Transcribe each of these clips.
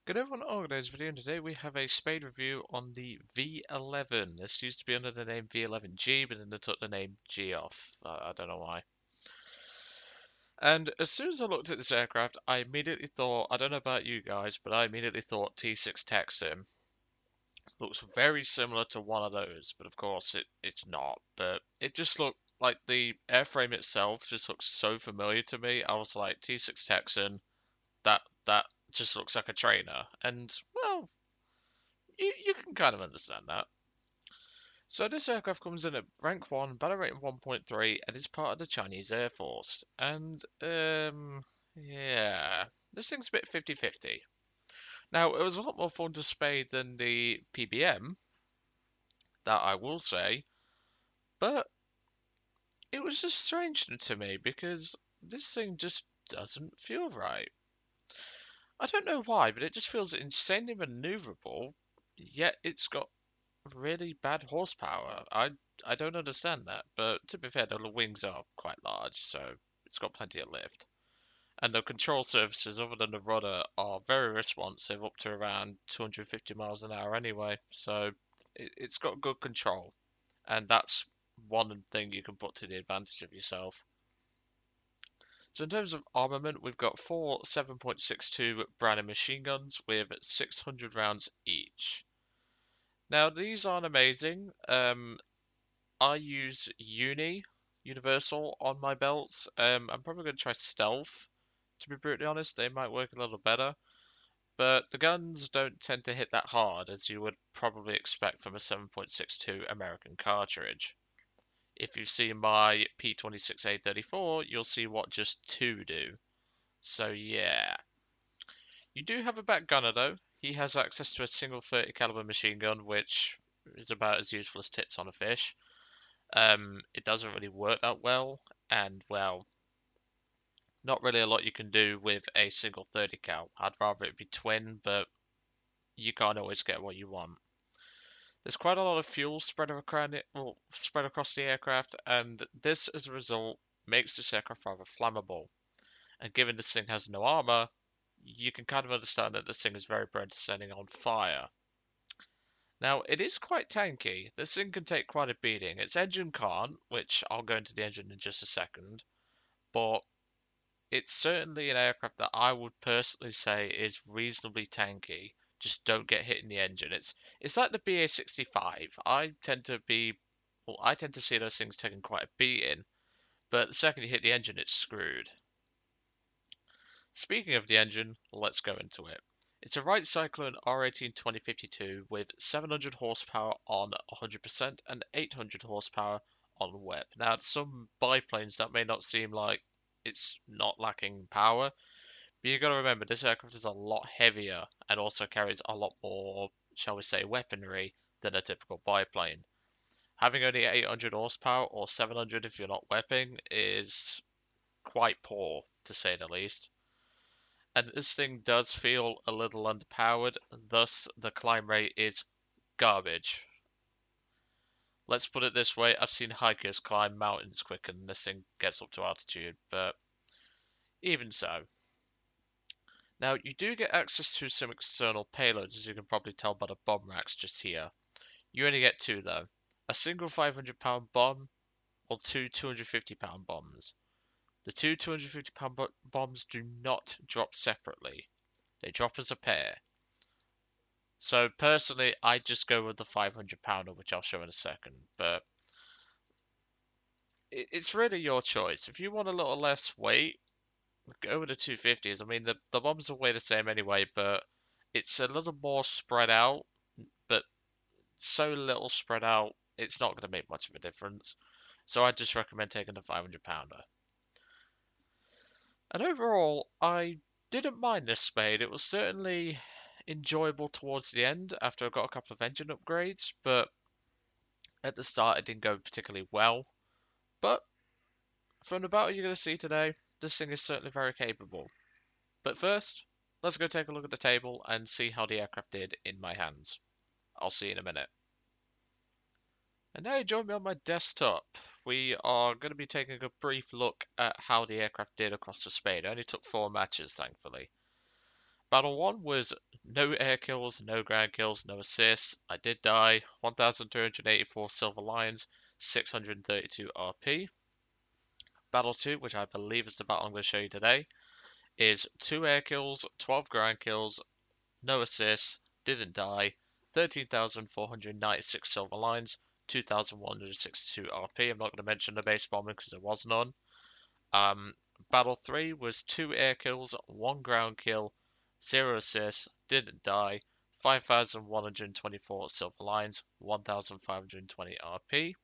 Good everyone, Organized Video, and today we have a Spade review on the V-11. This used to be under the name V-11G, but then they took the name G off. I don't know why. And as soon as I looked at this aircraft, I immediately thought, I don't know about you guys, but I immediately thought T6 Texan. Looks very similar to one of those, but of course it's not. But it just looked like the airframe itself just looks so familiar to me. I was like, T6 Texan, that just looks like a trainer. And, well, you can kind of understand that. So this aircraft comes in at rank 1, battle rating 1.3, and is part of the Chinese Air Force. And, yeah, this thing's a bit 50-50. Now, it was a lot more fun to spade than the PBM, that I will say, but it was just strange to me because this thing just doesn't feel right. I don't know why, but it just feels insanely maneuverable, yet it's got really bad horsepower. I don't understand that, but to be fair, the wings are quite large, so it's got plenty of lift. And the control surfaces, other than the rudder, are very responsive, up to around 250 miles an hour anyway. So it's got good control, and that's one thing you can put to the advantage of yourself. So in terms of armament, we've got four 7.62 Browning machine guns with 600 rounds each. Now these aren't amazing. I use Universal on my belts. I'm probably going to try Stealth, to be brutally honest. They might work a little better. But the guns don't tend to hit that hard, as you would probably expect from a 7.62 American cartridge. If you see my P26A34, you'll see what just two do. So yeah. You do have a back gunner though. He has access to a single 30 caliber machine gun, which is about as useful as tits on a fish. It doesn't really work that well, and well, not really a lot you can do with a single 30 cal. I'd rather it be twin, but you can't always get what you want. There's quite a lot of fuel spread around it, well, spread across the aircraft, and this, as a result, makes this aircraft rather flammable. And given this thing has no armor, you can kind of understand that this thing is very prone to setting on fire. Now, it is quite tanky. This thing can take quite a beating. Its engine can't, which I'll go into the engine in just a second, but it's certainly an aircraft that I would personally say is reasonably tanky. Just don't get hit in the engine. It's like the BA-65. I tend to see those things taking quite a beating, but the second you hit the engine, it's screwed. Speaking of the engine, let's go into it. It's a Wright Cyclone R18 2052 with 700 horsepower on 100% and 800 horsepower on web. Now, to some biplanes, that may not seem like it's not lacking power, but you got to remember this aircraft is a lot heavier and also carries a lot more, shall we say, weaponry than a typical biplane. Having only 800 horsepower or 700 if you're not weaping is quite poor, to say the least. And this thing does feel a little underpowered, thus the climb rate is garbage. Let's put it this way, I've seen hikers climb mountains quicker than this thing gets up to altitude, but even so. Now, you do get access to some external payloads, as you can probably tell by the bomb racks just here. You only get two though. A single 500-pound bomb, or two 250-pound bombs. The two 250-pound bombs do not drop separately. They drop as a pair. So personally, I just go with the 500-pounder, which I'll show in a second. But it's really your choice. If you want a little less weight, go with the 250s. I mean, the bombs will weigh the same anyway, but it's a little more spread out. But so little spread out, it's not going to make much of a difference. So I just recommend taking the 500-pounder. And overall, I didn't mind this Spade. It was certainly enjoyable towards the end after I got a couple of engine upgrades, but at the start it didn't go particularly well. But from the battle you're going to see today, this thing is certainly very capable. But first, let's go take a look at the table and see how the aircraft did in my hands. I'll see you in a minute. And now you join me on my desktop. We are going to be taking a brief look at how the aircraft did across the Spade. It only took 4 matches, thankfully. Battle 1 was no air kills, no ground kills, no assists. I did die. 1,284 silver lions, 632 RP. Battle 2, which I believe is the battle I'm going to show you today, is 2 air kills, 12 ground kills, no assists, didn't die, 13,496 silver lines, 2,162 RP. I'm not going to mention the base bombing because there was none. Battle 3 was 2 air kills, 1 ground kill, 0 assists, didn't die, 5,124 silver lines, 1,520 RP.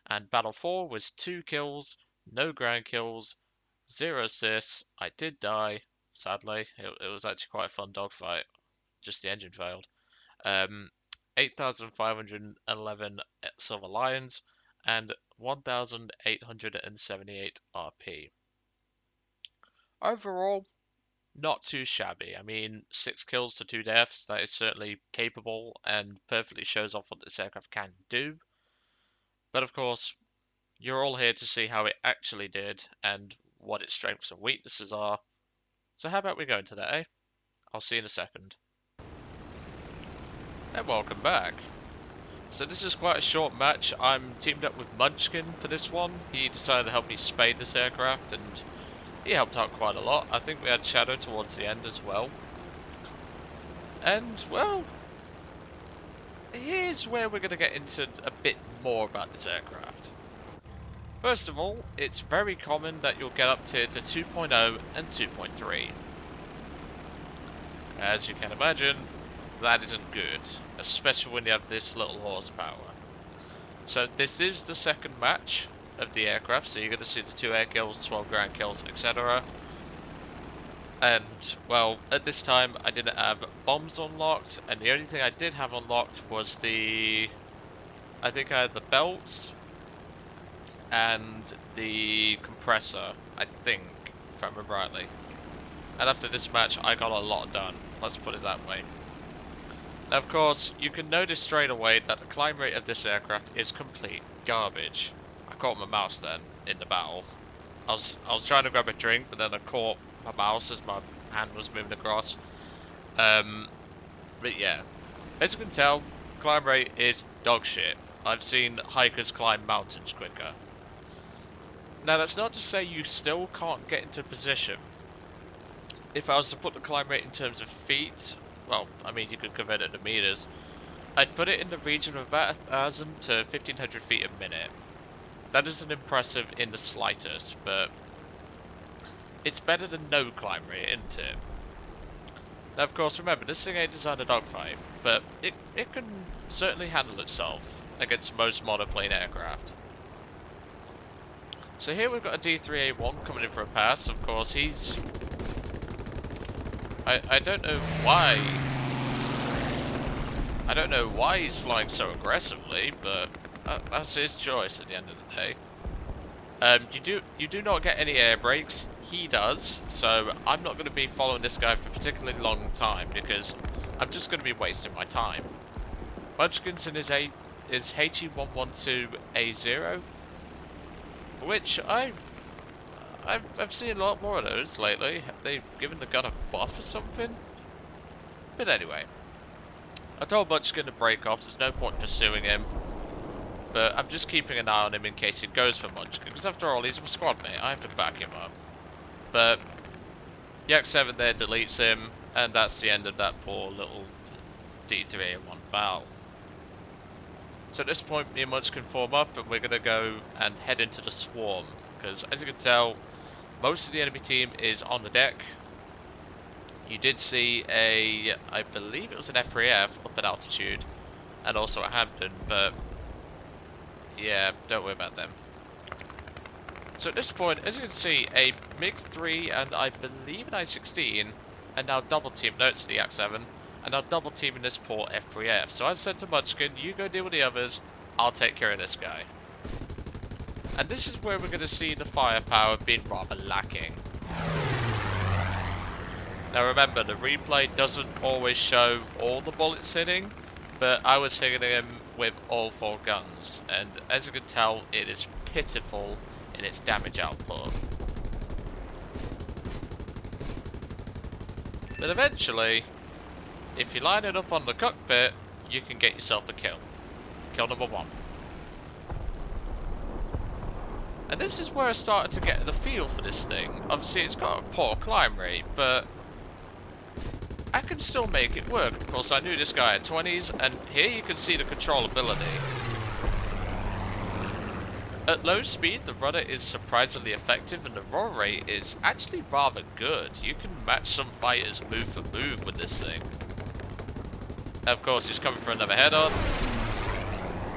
And Battle 4 was 2 kills, no ground kills, 0 assists. I did die, sadly. It was actually quite a fun dogfight. Just the engine failed. 8,511 silver lions and 1,878 RP. Overall, not too shabby. I mean, 6 kills to 2 deaths, that is certainly capable and perfectly shows off what this aircraft can do. But of course, you're all here to see how it actually did and what its strengths and weaknesses are. So how about we go into that, eh? I'll see you in a second. And welcome back. So this is quite a short match. I'm teamed up with Munchkin for this one. He decided to help me spade this aircraft and he helped out quite a lot. I think we had Shadow towards the end as well. And, well, here's where we're going to get into a bit more about this aircraft. First of all, it's very common that you'll get up to 2.0 and 2.3. As you can imagine, that isn't good, especially when you have this little horsepower. So this is the second match of the aircraft, so you're going to see the 2 air kills, 12 ground kills, etc. And, well, at this time I didn't have bombs unlocked, and the only thing I did have unlocked was I think I had the belts and the compressor, I think, if I remember rightly. And after this match I got a lot done, let's put it that way. Now of course, you can notice straight away that the climb rate of this aircraft is complete garbage. I caught my mouse then, in the battle. I was trying to grab a drink, but then I caught my mouse as my hand was moving across. But yeah, as you can tell, climb rate is dog shit. I've seen hikers climb mountains quicker. Now that's not to say you still can't get into position. If I was to put the climb rate in terms of feet, well, I mean you could convert it to meters, I'd put it in the region of about 1,000 to 1,500 feet a minute. That isn't impressive in the slightest, but it's better than no climb rate, isn't it? Now, of course, remember, this thing ain't designed a dogfight, but it can certainly handle itself against most monoplane aircraft. So here we've got a D3A1 coming in for a pass. Of course, he's... I don't know why... I don't know why he's flying so aggressively, but that's his choice at the end of the day. You do not get any air brakes. He does, so I'm not going to be following this guy for a particularly long time because I'm just going to be wasting my time. Munchkin's in his HE112A0, which I've seen a lot more of those lately. Have they given the gun a buff or something? But anyway, I told Munchkin to break off. There's no point in pursuing him. But I'm just keeping an eye on him in case he goes for Munchkin, because after all, he's my squad mate. I have to back him up. But Yak 7 there deletes him, and that's the end of that poor little D3A1 battle. So at this point, me and Munchkin form up, and we're going to go and head into the swarm, because as you can tell, most of the enemy team is on the deck. You did see I believe it was an F3F up at altitude, and also at Hampton, but yeah, don't worry about them. So at this point, as you can see, a MiG-3 and I believe an I-16 are now double team. No, it's the Yak-7, and now double teaming this poor F3F. So I said to Munchkin, you go deal with the others, I'll take care of this guy. And this is where we're going to see the firepower being rather lacking. Now remember, the replay doesn't always show all the bullets hitting, but I was hitting him with all 4 guns, and as you can tell, it is pitiful in its damage output. But eventually, if you line it up on the cockpit, you can get yourself a kill. Kill number 1. And this is where I started to get the feel for this thing. Obviously, it's got a poor climb rate, but I can still make it work. Of course, I knew this guy at 20s, and here you can see the controllability. At low speed, the rudder is surprisingly effective, and the roll rate is actually rather good. You can match some fighters move for move with this thing. Of course, he's coming for another head-on,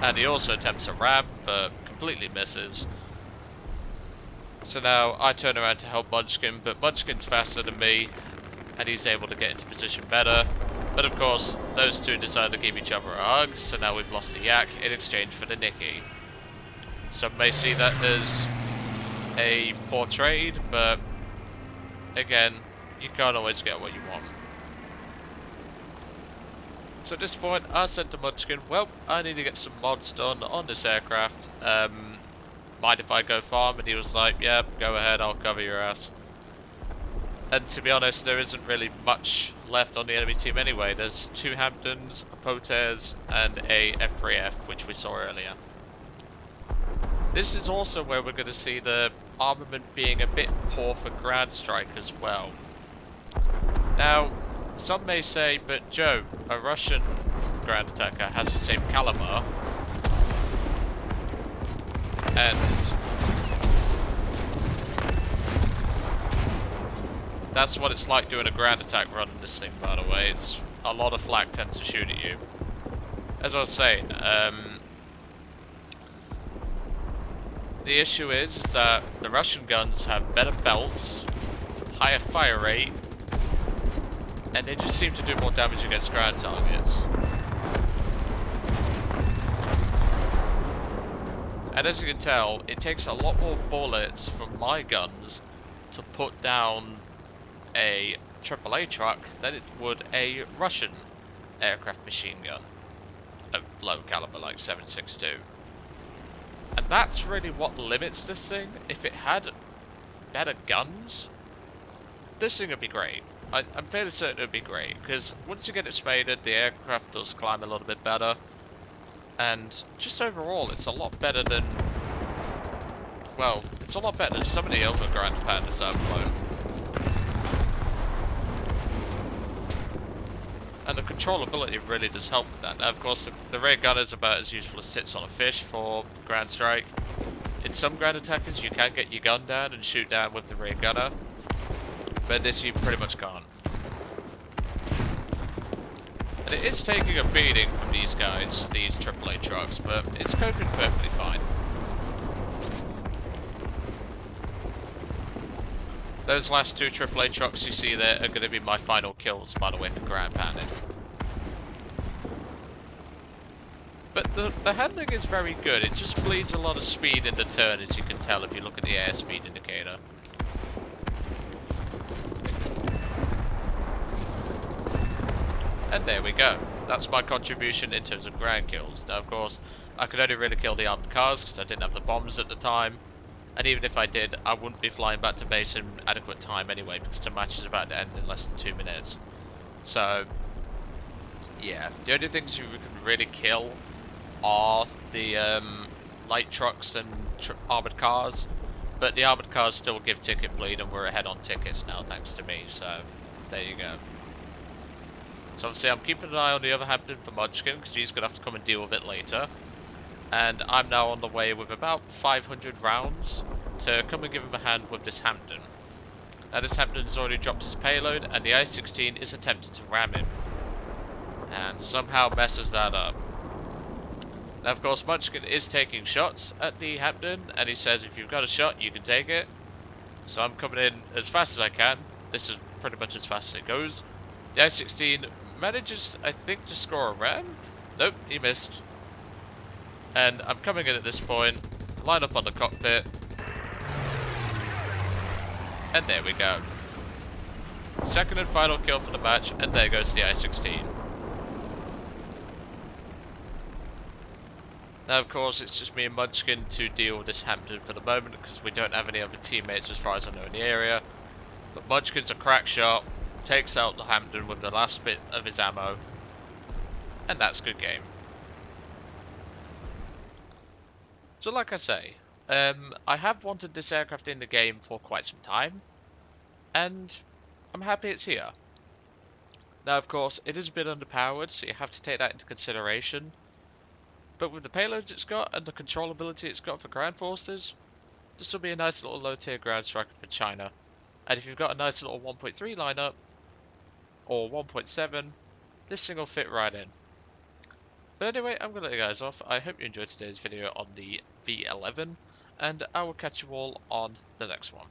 and he also attempts a ram, but completely misses. So now I turn around to help Munchkin, but Munchkin's faster than me, and he's able to get into position better. But of course, those two decide to give each other a hug, so now we've lost a yak in exchange for the Nicky. Some may see that as a poor trade, but again, you can't always get what you want. So at this point, I said to Munchkin, well, I need to get some mods done on this aircraft. Mind if I go farm? And he was like, yeah, go ahead, I'll cover your ass. And to be honest, there isn't really much left on the enemy team anyway. There's 2 Hamptons, a Potes, and a F3F, which we saw earlier. This is also where we're going to see the armament being a bit poor for ground strike as well. Now, some may say, but Joe, a Russian ground attacker has the same caliber, and that's what it's like doing a ground attack run in this thing, by the way. It's a lot of flak tends to shoot at you. As I was saying, the issue is that the Russian guns have better belts, higher fire rate, and they just seem to do more damage against ground targets. And as you can tell, it takes a lot more bullets from my guns to put down a AAA truck than it would a Russian aircraft machine gun of low caliber like 7.62. And that's really what limits this thing. If it had better guns, this thing would be great. I'm fairly certain it would be great, because once you get it spaded, the aircraft does climb a little bit better. And just overall, it's a lot better than, well, it's a lot better than some of the other ground patterns I've flown. And the controllability really does help with that. Now, of course, the rear gunner is about as useful as tits on a fish for ground strike. In some ground attackers, you can get your gun down and shoot down with the rear gunner, but this you pretty much can't. And it is taking a beating from these guys, these AAA trucks, but it's coping perfectly fine. Those last 2 AAA trucks you see there are going to be my final kills, by the way, for ground pounding. But the handling is very good. It just bleeds a lot of speed in the turn, as you can tell if you look at the airspeed indicator. And there we go. That's my contribution in terms of ground kills. Now, of course, I could only really kill the armored cars because I didn't have the bombs at the time. And even if I did, I wouldn't be flying back to base in adequate time anyway, because the match is about to end in less than 2 minutes. So, yeah. The only things you can really kill are the light trucks and armored cars. But the armored cars still give ticket bleed, and we're ahead on tickets now, thanks to me. So, there you go. So obviously I'm keeping an eye on the other Hampton for Munchkin, because he's going to have to come and deal with it later. And I'm now on the way with about 500 rounds to come and give him a hand with this Hampton. Now this Hampton's already dropped his payload, and the I-16 is attempting to ram him. And somehow messes that up. Now of course Munchkin is taking shots at the Hampton, and he says if you've got a shot you can take it. So I'm coming in as fast as I can. This is pretty much as fast as it goes. The I-16 manages, I think, to score a ram. Nope, he missed. And I'm coming in at this point, line up on the cockpit, and there we go. Second and final kill for the match, and there goes the I-16. Now of course it's just me and Munchkin to deal with this Hampton for the moment, because we don't have any other teammates as far as I know in the area. But Munchkin's a crack shot, takes out the Hampton with the last bit of his ammo, and that's good game. So like I say, I have wanted this aircraft in the game for quite some time, and I'm happy it's here. Now, of course, it is a bit underpowered, so you have to take that into consideration. But with the payloads it's got and the controllability it's got for ground forces, this will be a nice little low-tier ground striker for China. And if you've got a nice little 1.3 lineup, or 1.7, this thing will fit right in. But anyway, I'm going to let you guys off. I hope you enjoyed today's video on the V-11, and I will catch you all on the next one.